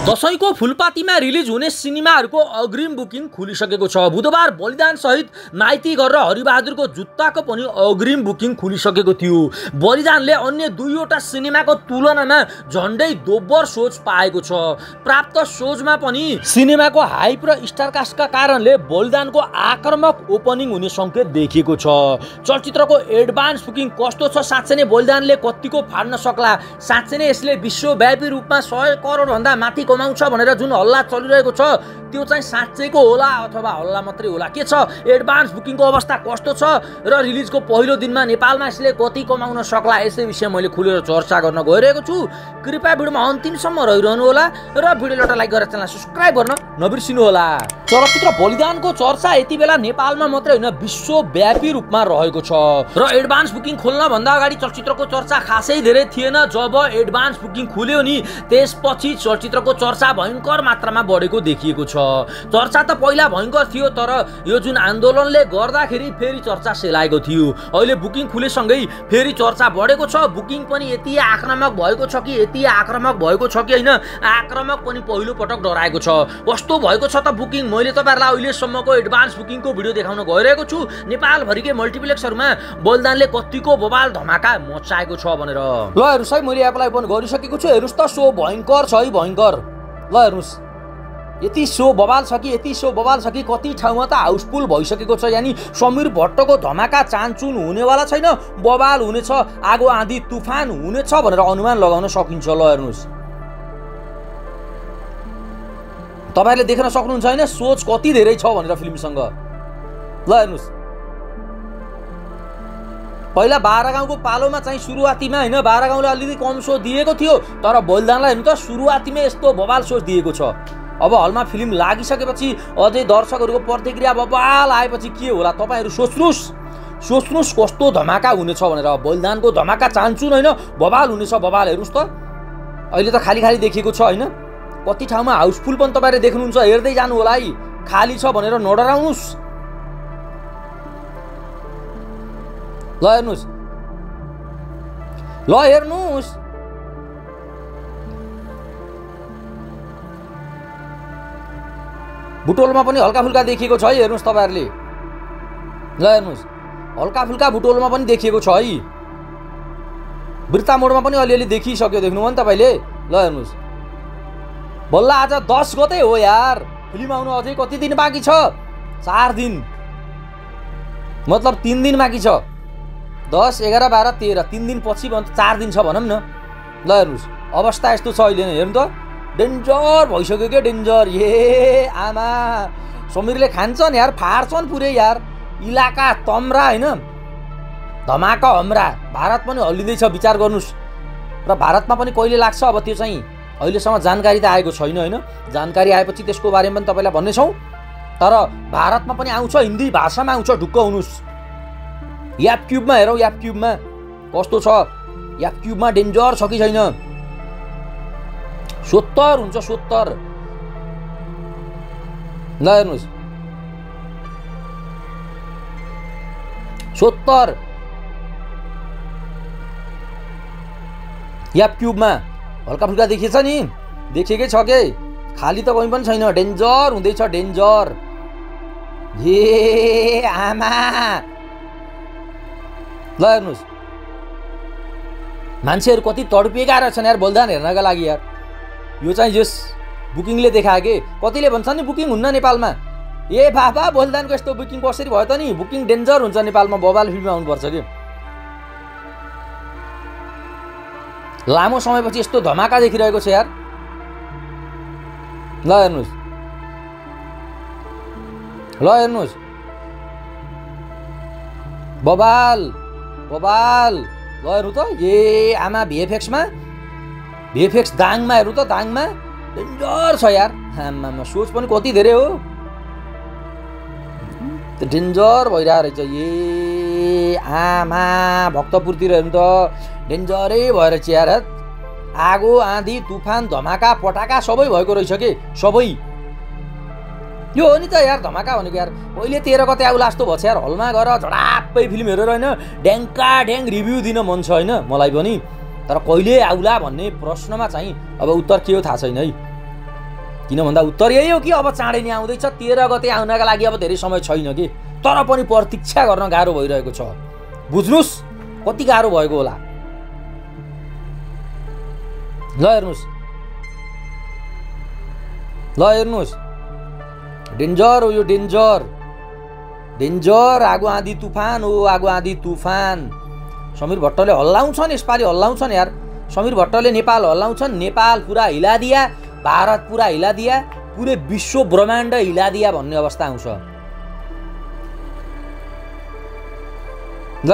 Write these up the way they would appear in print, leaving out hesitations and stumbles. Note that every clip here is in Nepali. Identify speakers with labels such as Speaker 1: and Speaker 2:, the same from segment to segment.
Speaker 1: दशैंको फुलपातीमा रिलिज हुने सिनेमाहरूको अग्रिम बुकिङ खुलिसकेको छ। बुधबार बलिदान सहित माइती घर र हरिबहादुरको जुत्ताको पनि अग्रिम बुकिङ खुलिसकेको थियो। बलिदानले अन्य दुईवटा सिनेमाको तुलनामा झन्डै दोब्बर सोच पाएको छ। प्राप्त सोचमा पनि सिनेमाको हाइप र स्टारकास्टका कारणले बलिदानको आक्रामक ओपनिङ हुने संकेत देखिएको छ। चलचित्रको एडभान्स बुकिङ कस्तो छ? साँच्चै नै बलिदानले कतिको फाड्न सक्ला? साँच्चै नै यसले विश्वव्यापी रूपमा 100 करोड भन्दा माथि कमाउँछ भनेर जुन हल्ला चलिरहेको छ त्यो चाहिँ साँच्चैको होला अथवा हल्ला मात्रै होला? के छ एडभान्स बुकिङको अवस्था कस्तो छ र रिलिजको पहिलो दिनमा नेपालमा यसले कति कमाउन सक्ला? यसै विषय मैले खुलेर चर्चा गर्न गइरहेको छु। कृपया भिडियोमा अन्तिमसम्म रहिरहनु होला र भिडियोलाई एउटा लाइक गरेर च्यानललाई सब्स्क्राइब गर्न नबिर्सिनु होला। चलचित्र बलिदानको चर्चा यति बेला नेपालमा मात्रै होइन विश्वव्यापी रूपमा रहेको छ र एडभान्स बुकिङ खोल्न भन्दा अगाडि चलचित्रको चर्चा खासै धेरै थिएन। जब एडभान्स बुकिङ खुल्यो नि त्यसपछि चलचित्रको चर्चा भयङ्कर मात्रामा बढेको देखिएको छ। चर्चा त पहिला भयङ्कर थियो तर यो जुन आन्दोलनले गर्दाखेरि फेरि चर्चा सेलाएको थियो। अहिले बुकिङ खुलेसँगै फेरि चर्चा बढेको छ। बुकिङ पनि यति आक्रामक भएको छ कि होइन आक्रामक पनि पहिलो पटक डराएको छ। कस्तो भएको छ त बुकिङ? मैले तपाईँहरूलाई अहिलेसम्मको एडभान्स बुकिङको भिडियो देखाउन गइरहेको छु। नेपालभरिकै मल्टिप्लेक्सहरूमा बलिदानले कतिको बवाल धमाका मचाएको छ भनेर। ल हेर्नुहोस् है, मैले एपलाई ओपन गरिसकेको छु। हेर्नुहोस् त सो भयङ्कर छ है, भयङ्कर। ल हेर्नुहोस् यति सो बवाल छ कि कति ठाउँमा त हाउसफुल भइसकेको छ। यानि समीर भट्टको धमाका चान्चुन हुनेवाला छैन, बवाल हुनेछ, आगो आँधी तुफान हुनेछ भनेर अनुमान लगाउन सकिन्छ। ल हेर्नुहोस् तपाईँहरूले देख्न सक्नुहुन्छ होइन सोच कति धेरै छ भनेर फिल्मसँग। ल हेर्नुहोस् पहिला बाह्रगाउँको पालोमा चाहिँ सुरुवातीमा होइन बाह्रगाउँले अलिकति कम सो दिएको थियो तर बलिदानलाई हेर्नु त सुरुवातीमै यस्तो बवाल सोच दिएको छ। अब हलमा फिल्म लागिसकेपछि अझै दर्शकहरूको प्रतिक्रिया बवाल आएपछि के होला? तपाईँहरू सोच्नुहोस् कस्तो धमाका हुनेछ भनेर। बलिदानको धमाका चान्चुन होइन बवाल हुनेछ, बवाल। हेर्नुहोस् त अहिले त खाली देखिएको छ होइन, कति ठाउँमा हाउसफुल पनि तपाईँहरूले देख्नुहुन्छ। हेर्दै जानु होला है, खाली छ भनेर नडराउनुहोस्। ल हेर्नुहोस् बुटोलमा पनि हल्का फुल्का देखिएको छ है। हेर्नुहोस् तपाईँहरूले, ल हेर्नुहोस् हल्का फुल्का बुटोलमा पनि देखिएको छ है। बिर्ता मोडमा पनि अलिअलि देखिसक्यो, देख्नुभयो नि तपाईँले। ल हेर्नुहोस् बल्ल आज 10 गते हो यार, फिल्म आउनु अझै कति दिन बाँकी छ? 4 दिन, मतलब 3 दिन बाँकी छ। 10, 11, 12, 13 3 दिन पछि 4 दिन छ भनौँ न। ल हेर्नुहोस् अवस्था यस्तो छ अहिले नै। हेर्नु त डेन्जर भइसक्यो क्या, डेन्जर। ए आमा समीरले खान्छन् यार, फाड्छन् पुरै यार। इलाका तम्रा होइन धमाका हम्रा। भारत पनि हल्लिँदैछ, विचार गर्नुहोस्। र भारतमा पनि कहिले लाग्छ अब त्यो चाहिँ अहिलेसम्म जानकारी त आएको छैन होइन। जानकारी आएपछि त्यसको बारेमा पनि तपाईँलाई भन्नेछौँ। तर भारतमा पनि आउँछ, हिन्दी भाषामा आउँछ, ढुक्क हुनुहोस्। याप क्युबमा हेरौँ, याप क्युबमा कस्तो छ? याप क्युबमा डेन्जर छ कि छैन? 70 हुन्छ, 70। ल हेर्नुहोस् 70 याप क्युबमा हल्का फुल्का देखिएछ नि, देखेकै छ के? खाली त कोही पनि छैन, डेन्जर हुँदैछ, डेन्जर। ए आमा ल हेर्नुहोस् मान्छेहरू कति तडपिएका रहेछन् यार बलिदान हेर्नका लागि यार। यो चाहिँ जस बुकिङले देखायो के? कतिले भन्छन् नि बुकिङ हुन्न नेपालमा। ए बाबा बलिदानको यस्तो बुकिङ कसरी भयो त नि? बुकिङ डेन्जर हुन्छ नेपालमा, बवाल फिल्म आउनुपर्छ कि। लामो समयपछि यस्तो धमाका देखिरहेको छ यार। ल हेर्नुहोस् बवाल। ल हेर्नु त ए आमा भिएफएक्स दाङमा हेर्नु त, दाङमा डेन्जर छ यार। आमामा सोच पनि कति धेरै हो, डेन्जर भइरहेको रहेछ। ए आमा भक्तपुरतिर हेर्नु त डेन्जरै भएर चाहिँ यार। आगो आँधी तुफान धमाका पटाका सबै भएको रहेछ के? सबै यो हो नि त यार धमाका भनेको यार। पहिले 13 गते आउला जस्तो भन्छ यार। हलमा गएर झडाप्पै फिल्म हेरेर होइन ड्याङ्का ड्याङ रिभ्यू दिन मन छ होइन मलाई पनि। तर कहिले आउला भन्ने प्रश्नमा चाहिँ अब उत्तर के हो थाहा छैन है। किन भन्दा उत्तर यही हो कि अब चाँडै नै आउँदैछ, 13 गते आउनका लागि अब धेरै समय छैन कि, तर पनि प्रतीक्षा गर्न गाह्रो भइरहेको छ। बुझ्नुस् कति गाह्रो भएको होला। ल हेर्नुहोस् डेन्जर हो यो, डेन्जर आगो आँधी तुफान हो, आगो आँधी तुफान। समीर भट्टले हल्लाउँछन्, यसपालि हल्लाउँछन् यार। समीर भट्टले नेपाल हल्लाउँछन्, नेपाल पुरा हिलादिया, भारत पुरा हिलादिया, पुरै विश्व ब्रह्माण्ड हिलादिया भन्ने अवस्था आउँछ। ल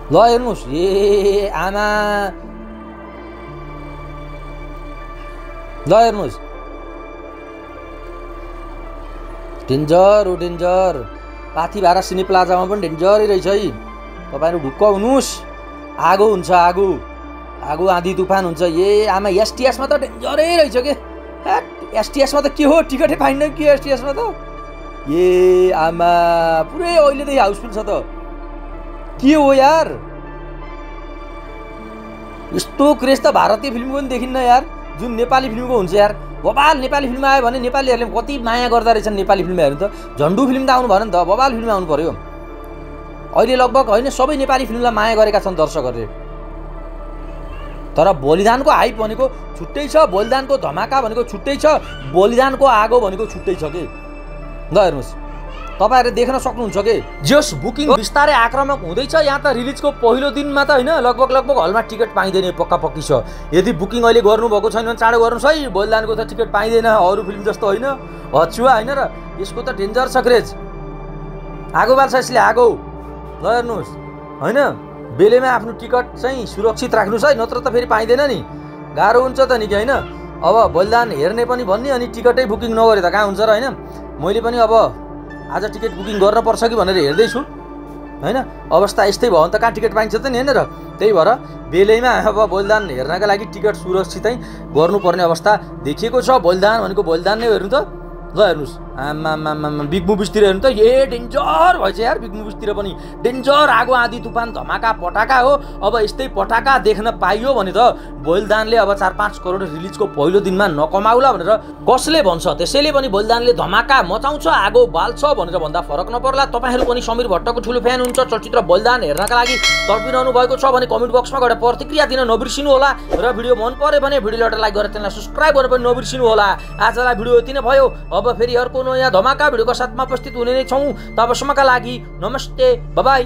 Speaker 1: हेर्नुहोस् ए आमा, ल हेर्नुहोस् डेन्जर हो डेन्जर। पाथिभारा सिनी प्लाजामा पनि डेन्जरै रहेछ है। तपाईँहरू ढुक्क हुनुहोस्, आगो हुन्छ, आगो आँधी तुफान हुन्छ। ए आमा एसटिएसमा त डेन्जरै रहेछ के। एसटिएसमा त के हो, टिकटै पाइन्न के एसटिएसमा त। ए आमा पुरै अहिलेदेखि हाउसफुल छ त, के हो यार। यस्तो क्रेज त भारतीय फिल्मको पनि देखिन्न यार, जुन नेपाली फिल्मको हुन्छ यार। बबाल नेपाली फिल्म आयो भने नेपालीहरूले कति माया गर्दा रहेछन् नेपाली फिल्म हेर्नु त। झन्डु फिल्म त आउनु भएन नि त, बबाल फिल्म आउनु पर्यो। अहिले लगभग होइन सबै नेपाली फिल्मलाई माया गरेका छन् दर्शकहरूले। तर बलिदानको हाइप भनेको छुट्टै छ, बलिदानको धमाका भनेको छुट्टै छ, बलिदानको आगो भनेको छुट्टै छ कि। ल हेर्नुहोस् तपाईहरुले देख्न सक्नुहुन्छ के। जस बुकिङ बिस्तारै आक्रामक हुँदैछ। यहाँ त रिलिजको पहिलो दिनमा त हैन लगभग हलमा टिकट पाइँदैन, पक्का पक्की छ। यदि बुकिङ अहिले गर्नु भएको छैन भने चाँडो गर्नुस् है। बलिदानको त टिकट पाइँदैन, अरु फिल्म जस्तो हैन, हचुवा हैन। र यसको त डेन्जर छ क्रेज। आगो बाल्छ यसले, आगो। ल हेर्नुस् हैन, बेलेमा आफ्नो टिकट चाहिँ सुरक्षित राख्नुस् है, नत्र त फेरि पाइँदैन नि, गाह्रो हुन्छ त नि के हैन। अब बलिदान हेर्ने पनि भन्ने अनि टिकटै बुकिङ नगरे त कहाँ हुन्छ र हैन। मैले पनि अब आज टिकट बुकिङ गर्न पर्छ कि भनेर हेर्दैछु हैन। अवस्था यस्तै भयो भने त कहाँ टिकट पाइन्छ त नि हैन। र त्यही भएर बेलैमा अब बलिदान हेर्नका लागि टिकट सुरक्षितै गर्नुपर्ने अवस्था देखिएको छ। बलिदान भनेको बलिदान नै हेर्नु त। ल हेर्नुस् आमामामा बिग मुभिजतिर हेर्नु त, ए डेन्जर भएछ यार। बिग मुभिजतिर पनि डेन्जर आगो आँधी तुफान धमाका पटाका हो। अब यस्तै पटाका देख्न पाइयो भने त बलिदानले अब 4-5 करोड रिलिजको पहिलो दिनमा नकमाउला भनेर कसले भन्छ। त्यसैले पनि बलिदानले धमाका मचाउँछ, आगो बाल्छ भनेर भन्दा फरक नपर्ला। तपाईहरु पनि समीर भट्टको ठुलो फ्यान हुन्छ, चलचित्र बलिदान हेर्नका लागि तडपिरहनु भएको छ भने कमेन्ट बक्समा गएर प्रतिक्रिया दिन नबिर्सिनु होला। र भिडियो मन पर्यो भने भिडियोलाई लाइक गरेर च्यानललाई सब्स्क्राइब गर्न पनि नबिर्सिनु होला। आजलाई भिडियो यति नै भयो। अब फेरि अर्को नयाँ धमाका भिडियोको साथमा उपस्थित हुने नै छौँ। तबसम्मका लागि नमस्ते, बाइ बाइ।